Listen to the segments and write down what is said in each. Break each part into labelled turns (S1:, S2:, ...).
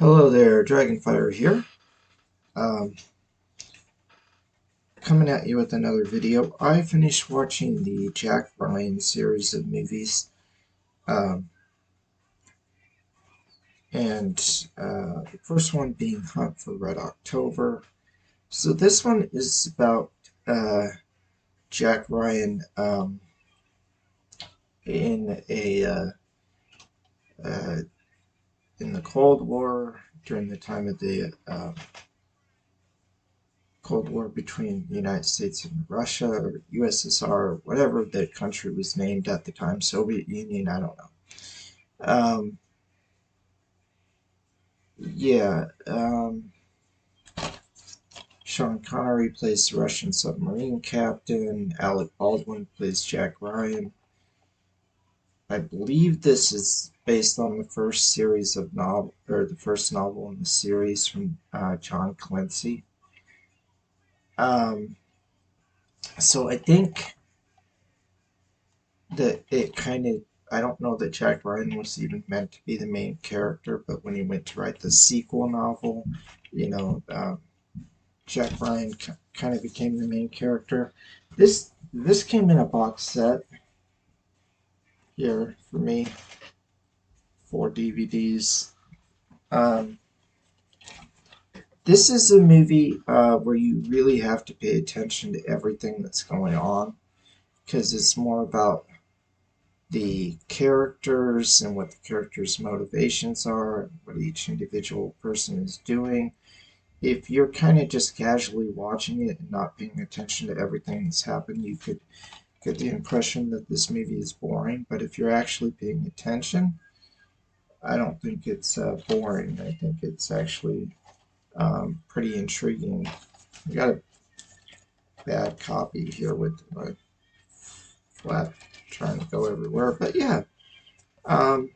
S1: Hello there, Dragonfire here. Um, Coming at you with another video. I finished watching the Jack Ryan series of movies, um, and the first one being Hunt for Red October. So this one is about uh, Jack Ryan in a uh, in the Cold War during the time of the Cold War between the United States and Russia, or USSR, whatever the country was named at the time, Soviet Union, I don't know. Um, yeah, Sean Connery plays the Russian submarine captain. Alec Baldwin plays Jack Ryan. I believe this is based on the first series of novel, or the first novel in the series from John Clancy. Um, so I think that it kind of, I don't know that Jack Ryan was even meant to be the main character, but when he went to write the sequel novel, you know, Jack Ryan kind of became the main character. This came in a box set here for me, 4 DVDs. Um, this is a movie where you really have to pay attention to everything that's going on because it's more about the characters and what the characters' motivations are, what each individual person is doing. If you're kind of just casually watching it and not paying attention to everything that's happened, you could get the impression that this movie is boring. But if you're actually paying attention, I don't think it's boring. I think it's actually pretty intriguing. I got a bad copy here with my flat trying to go everywhere, but yeah, um,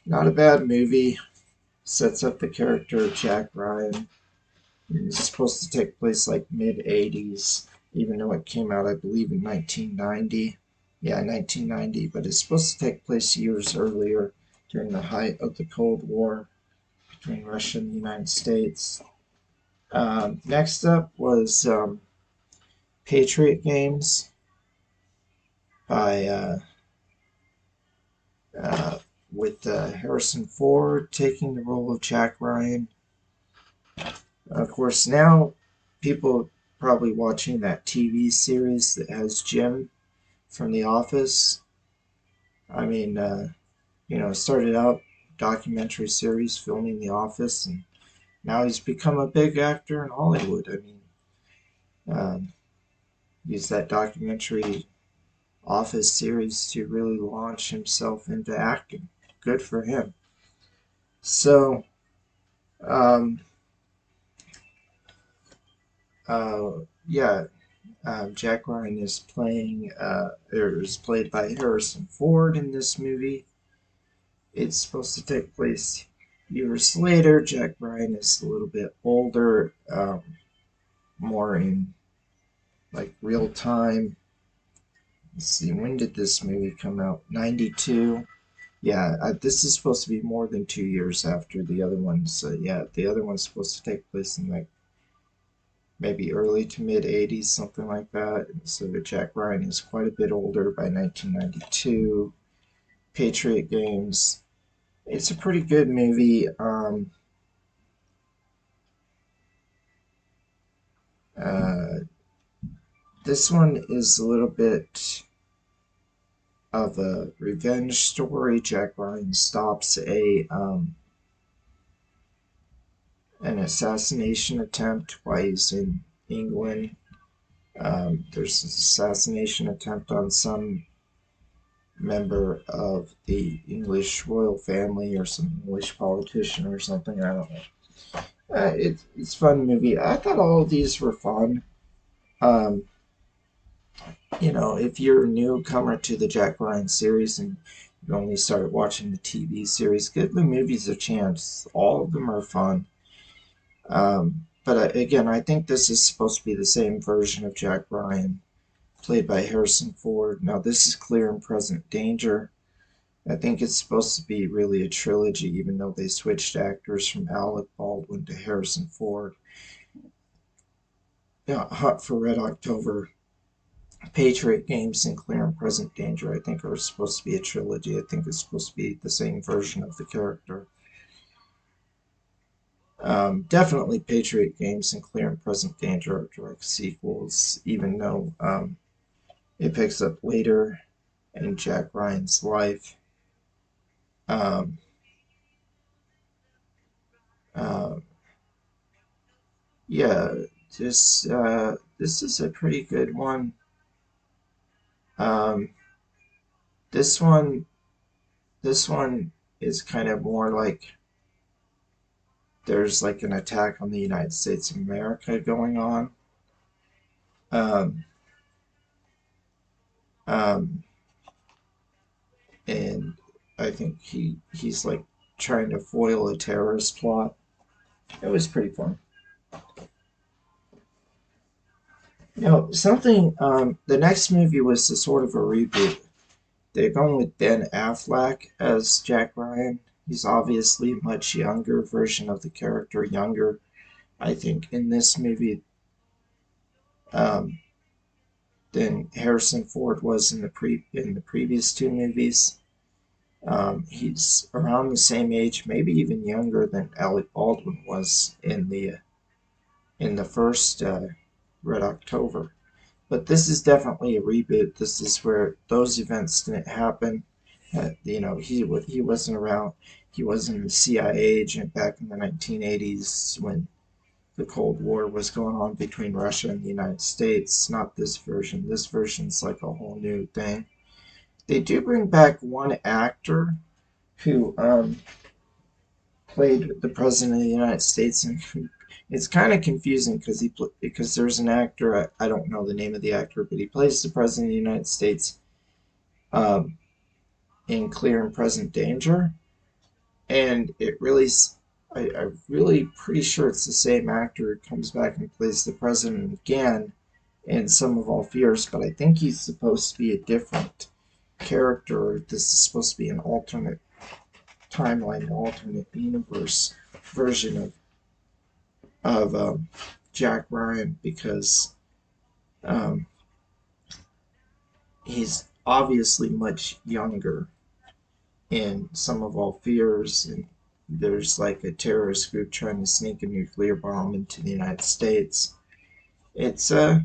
S1: not a bad movie. Sets up the character of Jack Ryan. It's supposed to take place like mid 80s, even though it came out, I believe, in 1990. Yeah, 1990, but it's supposed to take place years earlier during the height of the Cold War between Russia and the United States. Next up was Patriot Games by uh, with Harrison Ford taking the role of Jack Ryan. Of course, now people probably watching that TV series that has Jim from The Office. I mean, started out documentary series filming The Office, and now he's become a big actor in Hollywood. I mean, um, used that documentary Office series to really launch himself into acting. Good for him. So, um, uh, yeah, Jack Ryan is or is played by Harrison Ford in this movie. It's supposed to take place years later. Jack Ryan is a little bit older, more in like real time. Let's see, when did this movie come out? 92. Yeah, this is supposed to be more than 2 years after the other one. So yeah, the other one's supposed to take place in like maybe early to mid 80s, something like that. So Jack Ryan is quite a bit older by 1992. Patriot Games. It's a pretty good movie. Uh, this one is a little bit of a revenge story. Jack Ryan stops a an assassination attempt while he's in England. There's an assassination attempt on some member of the English royal family or some English politician or something. I don't know. It's a fun movie. I thought all of these were fun. Um, if you're a newcomer to the Jack Ryan series and you only started watching the TV series, give the movies a chance. All of them are fun. But again, I think this is supposed to be the same version of Jack Ryan, played by Harrison Ford. Now, this is Clear and Present Danger. I think it's supposed to be really a trilogy, even though they switched actors from Alec Baldwin to Harrison Ford. Yeah, Hunt for Red October, Patriot Games, and Clear and Present Danger, I think, are supposed to be a trilogy. I think it's supposed to be the same version of the character. Definitely Patriot Games and Clear and Present Danger are direct sequels, even though it picks up later in Jack Ryan's life. Um, uh, yeah, this is a pretty good one. Um, this one this one is kind of more like there's like an attack on the United States of America going on. Um, um, and I think he's like trying to foil a terrorist plot. It was pretty fun. Something. The next movie was a sort of a reboot. They're going with Ben Affleck as Jack Ryan. He's obviously a much younger version of the character, younger, I think, in this movie um, than Harrison Ford was in the previous two movies. He's around the same age, maybe even younger than Alec Baldwin was in the first Red October. But this is definitely a reboot. This is where those events didn't happen. He wasn't around. He wasn't a CIA agent back in the 1980s when the Cold War was going on between Russia and the United States. Not this version. This version's like a whole new thing. They do bring back one actor who played the president of the United States, and it's kind of confusing because there's an actor I don't know the name of the actor, but he plays the president of the United States um, in Clear and Present Danger, and I'm really pretty sure it's the same actor who comes back and plays the president again in Sum of All Fears, but I think he's supposed to be a different character. This is supposed to be an alternate timeline, an alternate universe version of Jack Ryan because um, he's obviously much younger in Sum of All Fears, and there's like a terrorist group trying to sneak a nuclear bomb into the United States. It's a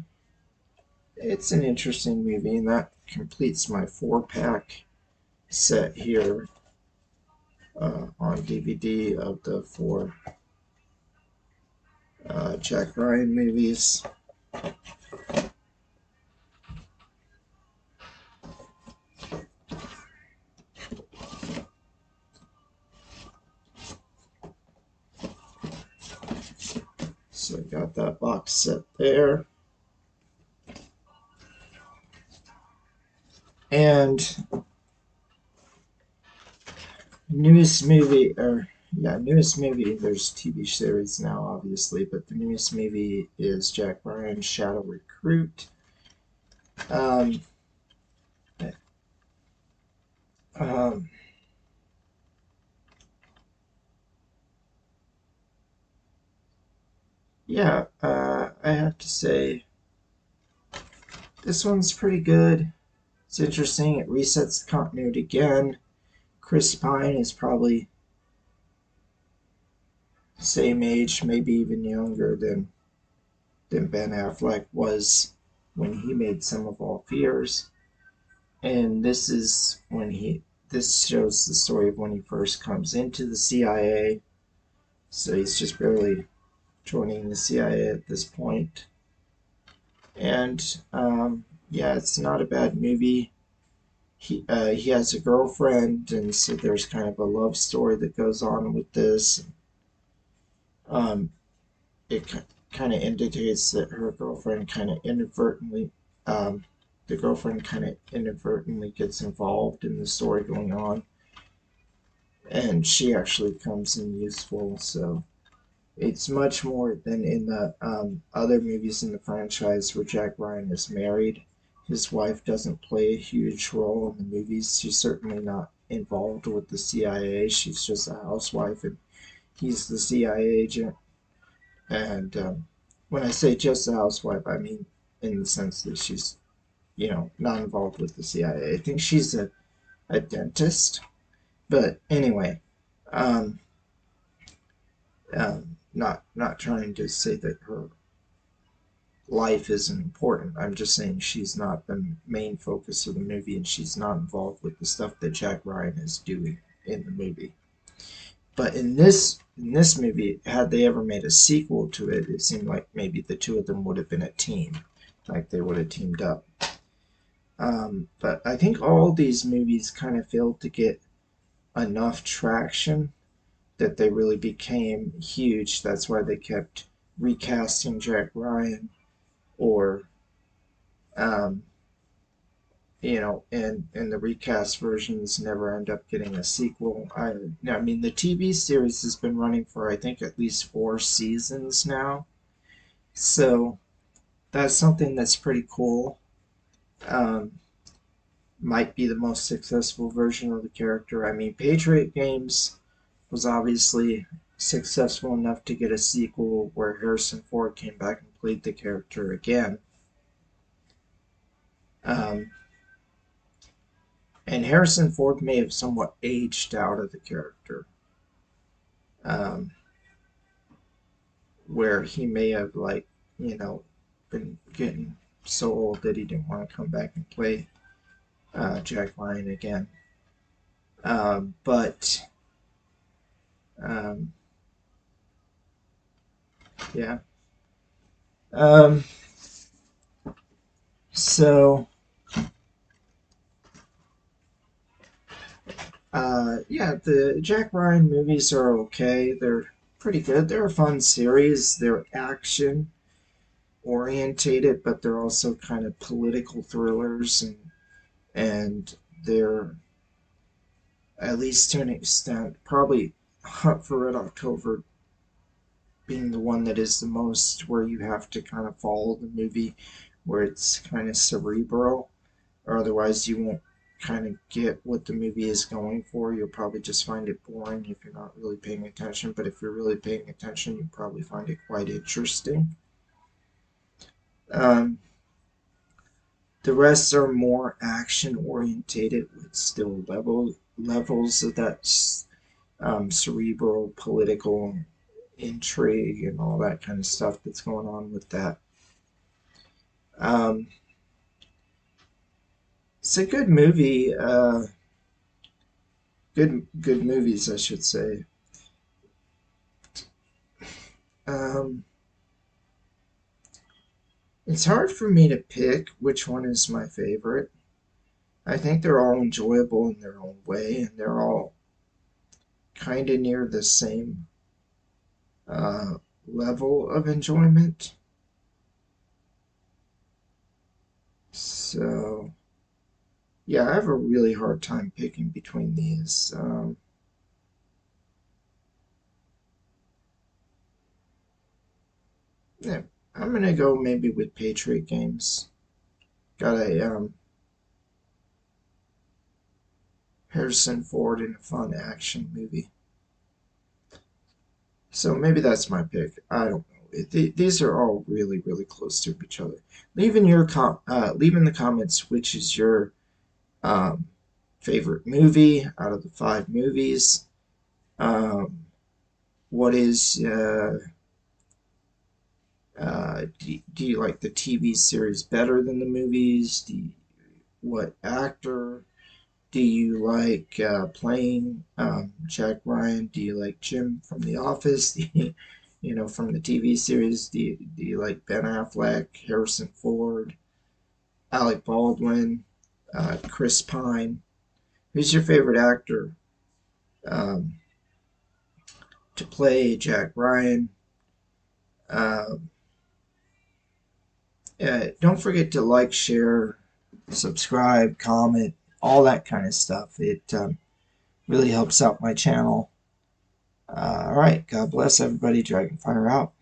S1: it's an interesting movie, and that completes my 4-pack set here on DVD of the 4 Jack Ryan movies. So I got that box set there. And newest movie, newest movie, there's TV series now, obviously, but the newest movie is Jack Ryan's Shadow Recruit. Um, um, I have to say, this one's pretty good. It's interesting. It resets the continuity again. Chris Pine is probably the same age, maybe even younger than Ben Affleck was when he made Sum of All Fears. And this shows the story of when he first comes into the CIA. So he's just barely joining the CIA at this point. And it's not a bad movie. He has a girlfriend, and so there's kind of a love story that goes on with this. Um, it kind of indicates that her girlfriend kind of inadvertently, um, the girlfriend kind of inadvertently gets involved in the story going on, and she actually comes in useful. So it's much more than in the other movies in the franchise where Jack Ryan is married. His wife doesn't play a huge role in the movies. She's certainly not involved with the CIA. She's just a housewife, and he's the CIA agent. And when I say just a housewife, I mean in the sense that she's, not involved with the CIA. I think she's a dentist. But anyway, um, not trying to say that her life isn't important. I'm just saying she's not the main focus of the movie, and she's not involved with the stuff that Jack Ryan is doing in the movie. But in this movie, had they ever made a sequel to it, it seemed like maybe the two of them would have been a team, like they would have teamed up. But I think all these movies kind of failed to get enough traction that they really became huge. That's why they kept recasting Jack Ryan, or um, and the recast versions never end up getting a sequel. I mean, the TV series has been running for, I think, at least 4 seasons now, so that's something that's pretty cool. Um, might be the most successful version of the character. I mean, Patriot Games was obviously successful enough to get a sequel where Harrison Ford came back and played the character again. Um, and Harrison Ford may have somewhat aged out of the character, um, where he may have, like, been getting so old that he didn't want to come back and play Jack Ryan again. But um, yeah. Um, so yeah, the Jack Ryan movies are okay. They're pretty good. They're a fun series. They're action orientated, but they're also kind of political thrillers, and they're, at least to an extent, probably Hunt for Red October being the one that is the most where you have to kind of follow the movie, where it's kind of cerebral, or otherwise you won't kind of get what the movie is going for. You'll probably just find it boring if you're not really paying attention, but if you're really paying attention, you'll probably find it quite interesting. Um, the rest are more action orientated with still levels of that cerebral political intrigue and all that kind of stuff that's going on with that. Um, it's a good movie. Good movies, I should say. Um, it's hard for me to pick which one is my favorite. I think they're all enjoyable in their own way, and they're all kind of near the same uh, level of enjoyment. So, yeah, I have a really hard time picking between these. Yeah, I'm gonna go maybe with Patriot Games. Got a Harrison Ford in a fun action movie. So maybe that's my pick. I don't know. These are all really, really close to each other. Leave in the comments which is your um, favorite movie out of the 5 movies. Um, what is do you like the TV series better than the movies? What actor do you like playing Jack Ryan? Do you like Jim from The Office? From the TV series, do you like Ben Affleck, Harrison Ford, Alec Baldwin, Chris Pine? Who's your favorite actor um, to play Jack Ryan? Um, don't forget to like, share, subscribe, comment, all that kind of stuff. It really helps out my channel. All right, God bless everybody. Dragonfire out.